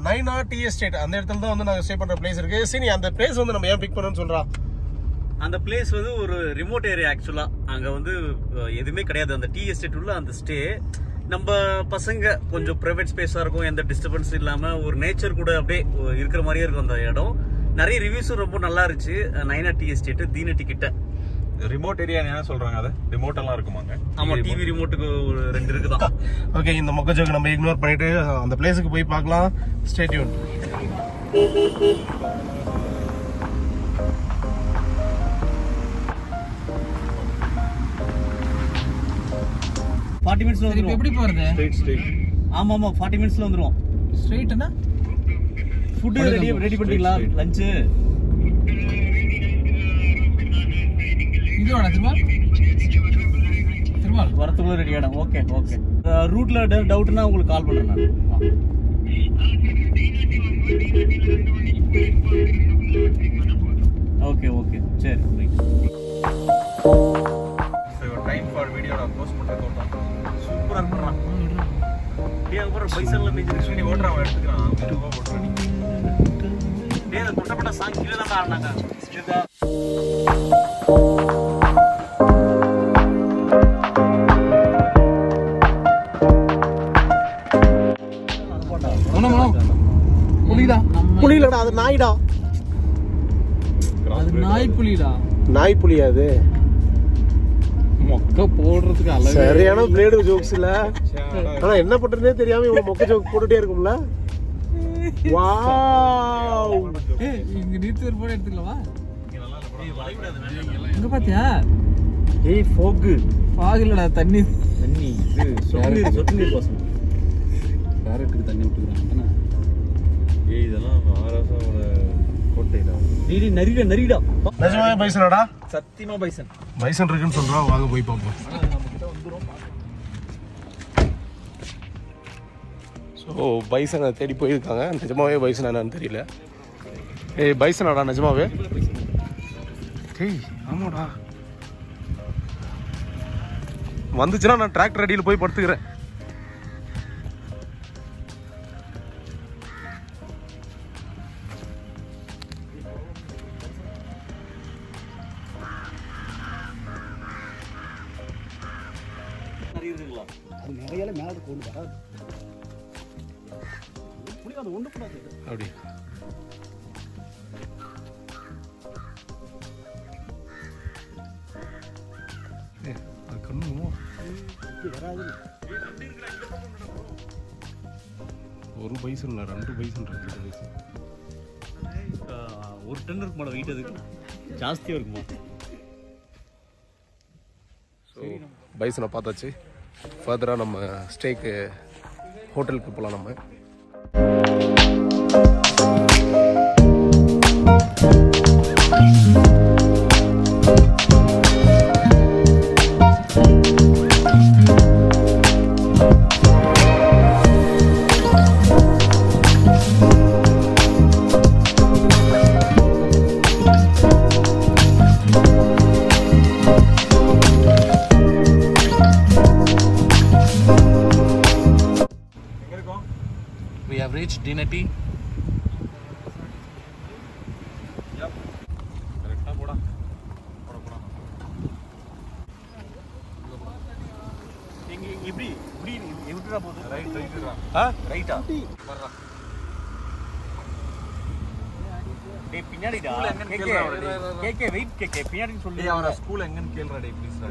நைனா tea estate அந்த இடத்துல தான் வந்து நாங்க ஸ்டே பண்ற பிளேஸ் இருக்கு. சரி, அந்த பிளேஸ் வந்து நம்ம ஏன் பிக் பண்ணணும்னு சொல்றா? அந்த பிளேஸ் வந்து ஒரு ரிமோட் ஏரியா. ஆக்சுவலா அங்க வந்து எதுவுமே கிடையாது. அந்த டீ எஸ்டேட் உள்ள அந்த ஸ்டே நம்ம பசங்க கொஞ்சம் பிரைவேட் ஸ்பேஸா இருக்கும், எந்த டிஸ்டர்பன்ஸ் இல்லாம ஒரு நேச்சர் கூட அப்படியே இருக்கிற மாதிரியே இருக்கும் அந்த இடம். நிறைய ரிவ்யூஸும் ரொம்ப நல்லா இருந்துச்சு. நைனா டீ எஸ்டேட் தீனட்டி கிட்ட. ரிமோட் ஏரியா என்ன சொல்றாங்க? அது ரிமோட் எல்லாம் இருக்குமாங்க? ஆமா, டிவி ரிமோட்டுக்கு ஒரு 2 இருக்குதான். ஓகே, இந்த மொக்க ஜோக்கு நம்ம இக்னோர் பண்ணிட்டு அந்த பிளேஸுக்கு போய் பார்க்கலாம். Stay tune. எப்படி போறது? ஸ்ட்ரெயிட். ஆமா 40 மினிட்ஸ்ல வந்துருவோம். ஸ்ட்ரெயிட்னா ஃபுட் ரெடி பண்ணிட்டீங்களா? லஞ்ச் இது வேணா திருமால் வரத்துக்குள்ள ரெடி ஆயிடும். ஓகே. ரூட்ல டவுட்னா உங்களுக்கு கால் பண்றேன் நான். ஓகே சரி. டைம் ஃபார் வீடியோ நான் போஸ்ட் பண்றது தோட்டா சூப்பரா பண்றான். டேய் அங்க போற பைசல்ல மேஜர் நீ ஓட்றான் எடுத்துக்கறான். வீடியோவா ஓட்றான் நீ. டேய் அந்த தொட்டப்பட்ட சாங் கீழ தான் ஆடுனாங்க. புலிலடா, அது நாய்டா. அது நாய் புலிடா. நாய் புலியா அது? மொக்க போடுறதுக்கு அழகு. சரியான பிளேடு ஜோக்ஸ் இல்ல. ஆனா என்ன பண்றதுனே தெரியாம இவங்க மொக்க ஜோக் போட்டுட்டே இருக்கும்ல. வாவ். இங்க நிறுத்தி ஒரு போட்டோ எடுத்துக்கலாமா? இங்க பாத்தியா? ஏய் ஃபோக் இல்லடா, தண்ணி இது சொட்டு நீர் பாசனம். கேரட்டுக்கு தண்ணி விட்டுக்கறாங்க. ஏய் இதெல்லாம் ஆராசாவோட கோட்டைடா. டேய் நரிடா. நிஜமாவே பைசனடா? சத்தியமா பைசன் இருக்குன்னு சொல்றோம். வாங்க போய் பார்ப்போம். ஸோ பைசனை தேடி போயிருக்காங்க. நிஜமாவே பைசன் என்னன்னு தெரியல. ஏய் பைசனாடா நிஜமாவே? டேய் ஆமாடா. வந்துச்சுன்னா நான் டிராக்டர் அடியில் போய் படுத்துக்கிறேன். அப்படி ஒரு பைசன் இல்லை, 2 பைசன் இருக்கு. ஒரு டன் இருக்குமா வெயிட்? அதுக்கு ஜாஸ்தியாக இருக்குமா? ஸோ பைசனை பார்த்தாச்சு. ஃபர்தராக நம்ம ஸ்டேக்கு ஹோட்டலுக்கு போகலாம். நம்ம We have reached Dinati. Yep. கரெக்ட்டா போடா. இங்க இப்படி எப்படிடா போகுது? ரைட்டா. ரைட்டா வர்றா. டேய் பின்னாடிடா. கேக்கே வெயிட் கேக்கே பின்னாடி சொல்லு. அவர ஸ்கூல் எங்கன்னு கேளுடா டேய் ப்ளீஸ் டா.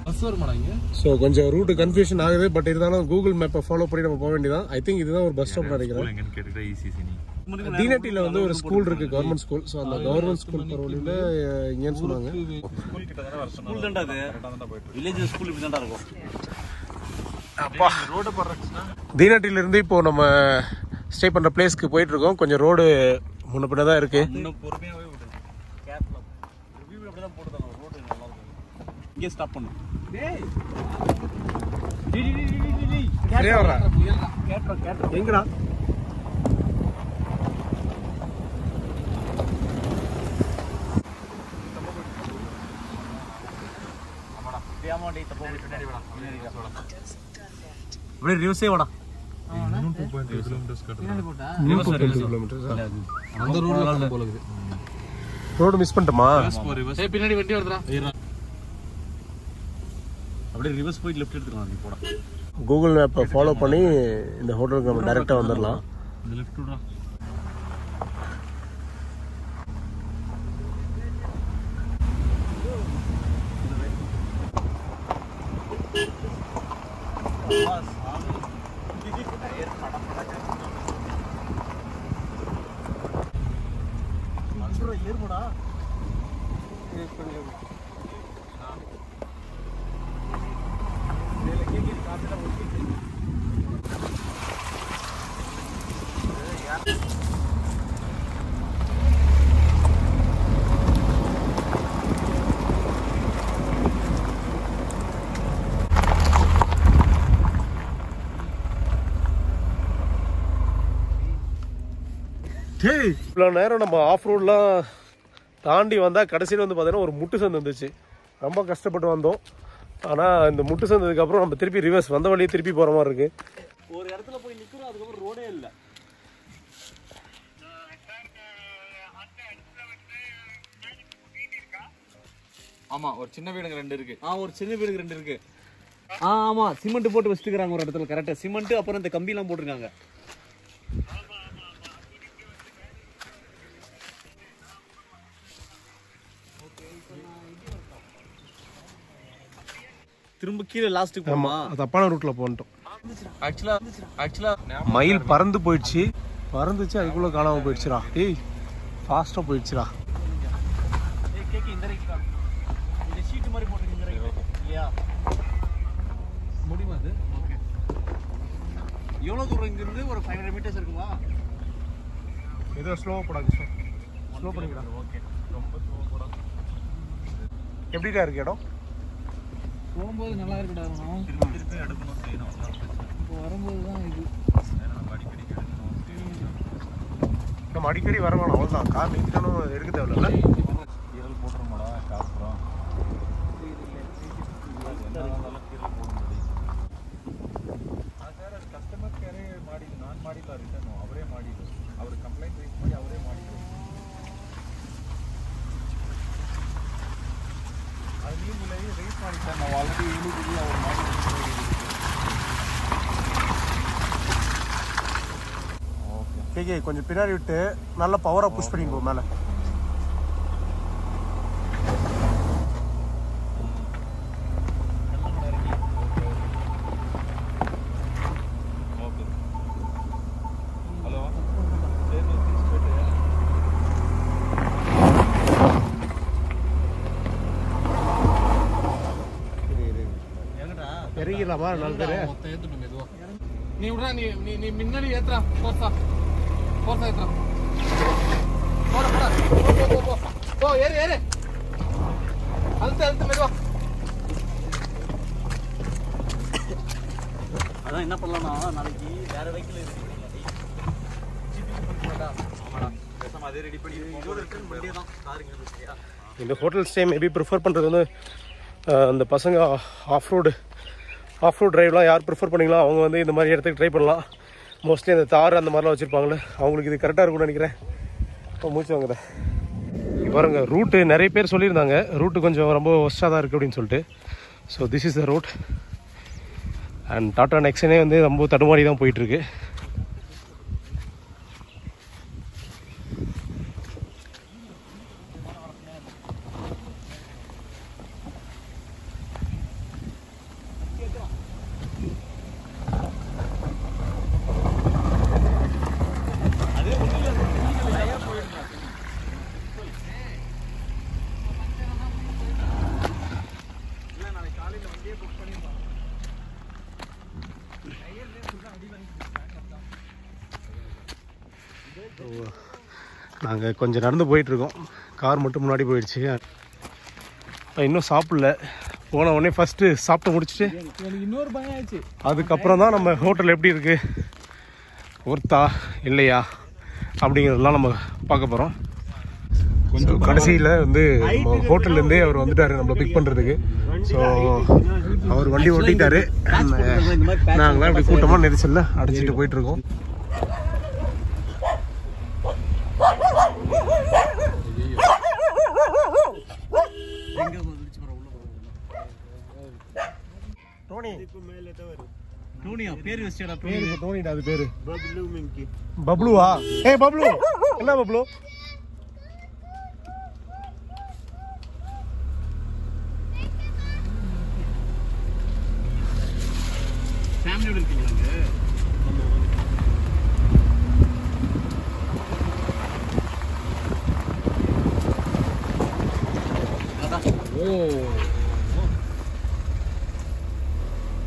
பஸ் வருமாடா இங்க? ஸோ கொஞ்சம் ரூட்டு கன்ஃபியூஷன் ஆகுது. பட் இருந்தாலும் கூகுள் மேப்பை ஃபாலோ பண்ணி நம்ம போக வேண்டியதான். ஐ திங்க் இதுதான் ஒரு பஸ் ஸ்டாப் நினைக்கிறேன். எங்கன்னு கேட்டுட்டா ஈஸி நீ. தீனட்டில வந்து ஒரு ஸ்கூல் இருக்கு, கவர்மெண்ட் ஸ்கூல். ஸோ அந்த கவர்மெண்ட் ஸ்கூல் பரவலில் இங்கேன்னு சொன்னாங்க. ஸ்கூல் கிட்ட தான வர சொன்னாங்க. ஸ்கூல் தான்டா அது. கரெக்ட்டா தான் போயிட்டு. வில்லேஜ் ஸ்கூல் இப்படி தான்டா இருக்கும். அப்பா ரோட் பறக்குனா தீனட்டில இருந்து இப்போ நம்ம ஸ்டே பண்ற பிளேஸ்க்கு போயிட்டு இருக்கோம். கொஞ்சம் ரோடு முன்ன பின்ன தான் இருக்கு. இன்னும் பொறுமையாவே விடு. கேப்ல ரிவ்யூ அப்படியே தான் போடுறாங்க. ரோட் நல்லா இருக்கு. இங்கே ஸ்டாப் பண்ணு. டேய் சரியா வரா? கேட்றா எங்கடா? அப்படியே ரிவ்யூஸே வாடா. 2.2 கிலோமீட்டர்ஸ் பின்னாடி போட்டா 220 கிலோமீட்டர்ஸ் அந்த ரோட்ல போல இருக்குது. ரோடு மிஸ் பண்ணிட்டோமா? ஏய் பின்னாடி வண்டி வருதுடா. அப்படியே ரிவர்ஸ் போய் லெஃப்ட் எடுத்துக்கலாம் நீ போடா. கூகுள் மேப்பை ஃபாலோ பண்ணி இந்த ஹோட்டலுக்கு நம்ம டைரெக்டாக வந்துடலாம். இந்த லெஃப்ட் விடுறா. இவ்வளோ நேரம் நம்ம ஆஃப் ரோட்லாம் தாண்டி வந்தால் கடைசியில் வந்து பார்த்தீங்கன்னா ஒரு முட்டு சந்து இருந்துச்சு. ரொம்ப கஷ்டப்பட்டு வந்தோம். ஆனால் இந்த முட்டு சந்ததுக்கப்புறம் நம்ம திருப்பி ரிவர்ஸ் வந்த வழியே திருப்பி போகிற மாதிரி இருக்குது. ஒரு இடத்துல போய் நிற்கிறோம், அதுக்கப்புறம் ரோடே இல்லை. ஆமா ஒரு சின்ன வீடுங்க 2 இருக்கு. ஒரு சின்ன வீடுக்கு 2 இருக்கு. ஆமா சிமெண்ட் போட்டு வச்சுக்கிறாங்க ஒரு இடத்துல. கரெக்டா சிமெண்ட் அப்புறம் இந்த கம்பி எல்லாம் போட்டிருக்காங்க. திரும்ப கீழே லாஸ்ட்டுக்கு போமா. தப்பான ரூட்டில் போன்ட்டோம். ஆக்சுவலா மயில் பறந்து போயிடுச்சு. பறந்துச்சு அதுக்குள்ளே காணாமல் போயிடுச்சுடா. ஏய் ஃபாஸ்ட்டாக போயிடுச்சுடா. இந்த ஷீட் மாதிரி போட்டுருக்கீங்க இல்லையா? முடியுமா அது? ஓகே. எவ்வளோ தூரம் இங்கிருந்து? ஒரு 500 மீட்டர்ஸ் இருக்குமா? ஏதோ ஸ்லோவாக போடாது. ஸ்லோ பண்ணிக்கிறா. ஓகே, ரொம்ப ஸ்லோவாக போடா. எப்படிடா இருக்கு இடம்? போகும்போது நல்லா இருக்குடா. திருப்பி எடுக்கணும் செய்யணும். இப்போ வரும்போது தான் இது நம்ம அடிக்கடி வர வேணும். அவ்வளோதான். கார் நிறுத்தணும், எடுக்க தேவையில்ல. கீரல் போட்டுருமாடா காப்புறோம். ಕಸ್ಟಮರ್ ಕೇರೆ ಮಾಡಿದ್ದು ನಾನು ಮಾಡಿಲ್ಲ. ರಿಟರ್ನ್ ಅವರೇ ಮಾಡಿದ್ದು. ಅವರು ಕಂಪ್ಲೇಂಟ್ ರೈಸ್ ಮಾಡಿ ಅವರೇ ಮಾಡಿದ್ದು. ಅದು ನೀವು ರೈಸ್ ಮಾಡಿದ್ದ ನಾವು ಆಲ್ರೆಡಿ ಹೇಳಿದ್ದೀವಿ ಅವ್ರು ಮಾಡಿದ್ದು. கேக்கே கொஞ்சம் பின்னாடி விட்டு நல்லா பவராக புஷ் பண்ணிங்க மேலே. ಹಲೋ இறங்கிடலாமா? 4 பேர் மொத்தம் ஏத்துட்டு மெதுவா. நீ விடுறா. நீ முன்னாடி ஏத்துறா. போர்ஸா ஏத்துறா. போடா போ ஏறு அழுத்து மெதுவா. அதான் என்ன பண்ணலாம்னா நாளைக்கு வேற வெஹிக்கிள் இருக்கு. அதே ரெடி பண்ணி தான் காருங்க இல்லையா? இந்த ஹோட்டல் ஸ்டே மேபி ப்ரிஃபர் பண்ணுறது வந்து அந்த பசங்க ஆஃப் ரோடு டிரைவ்லாம் யார் ப்ரிஃபர் பண்ணிங்களோ அவங்க வந்து இந்த மாதிரி இடத்துக்கு ட்ரை பண்ணலாம். மோஸ்ட்லி அந்த தார் அந்த மாதிரிலாம் வச்சுருப்பாங்களே, அவங்களுக்கு இது கரெக்டாக இருக்கும்னு நினைக்கிறேன். இப்போ மூச்சு வாங்குது பாருங்க. ரூட்டு நிறைய பேர் சொல்லியிருந்தாங்க ரூட்டு கொஞ்சம் ரொம்ப ஒஸ்ட்டாக தான் இருக்குது அப்படின்னு சொல்லிட்டு. So this is the route. And Tata நெக்ஸனே வந்து ரொம்ப தடுமாறி தான் போயிட்டுருக்கு. நாங்கள் கொஞ்சம் நடந்து போயிட்டுருக்கோம். கார் மட்டும் முன்னாடி போயிடுச்சு. இன்னும் சாப்பிடல. போன உடனே ஃபஸ்ட்டு சாப்பிட்டு முடிச்சுட்டு எனக்கு இன்னொரு பயம் ஆயிடுச்சு. அதுக்கப்புறம் தான் நம்ம ஹோட்டல் எப்படி இருக்குது, ஒர்த்தா இல்லையா அப்படிங்கிறதெல்லாம் நம்ம பார்க்க போகிறோம். கடைசியில் வந்து ஹோட்டல்லேருந்தே அவர் வந்துட்டாரு நம்மளை பிக் பண்ணுறதுக்கு. ஸோ அவர் வண்டி ஓட்டிட்டாரு. நாங்களாம் இப்படி கூட்டமாக நெரிசலில் அடிச்சுட்டு போயிட்டுருக்கோம். பப்ளுவா? ஏய் பப்ளு, என்ன பப்ளு? ஃபேமிலியோட இருக்கீங்களாங்க?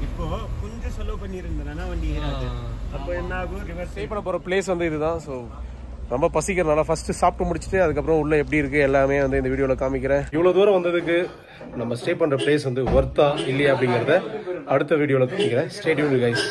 இப்போ கொஞ்சம் செலவு பண்ணியிருந்தேன் வண்டி அப்போ என்ன ஆகும்? ரிவர்ஸ் ஸ்டே பண்ண போகிற பிளேஸ் வந்து இதுதான். ஸோ ரொம்ப பசிக்கிறதுனால ஃபஸ்ட்டு சாப்பிட்டு முடிச்சுட்டு அதுக்கப்புறம் உள்ளே எப்படி இருக்குது எல்லாமே வந்து இந்த வீடியோவில் காமிக்கிறேன். இவ்வளோ தூரம் வந்ததுக்கு நம்ம ஸ்டே பண்ணுற பிளேஸ் வந்து ஒர்த்தா இல்லையா அப்படிங்கிறத அடுத்த வீடியோவில் காமிக்கிறேன். Stay tuned guys.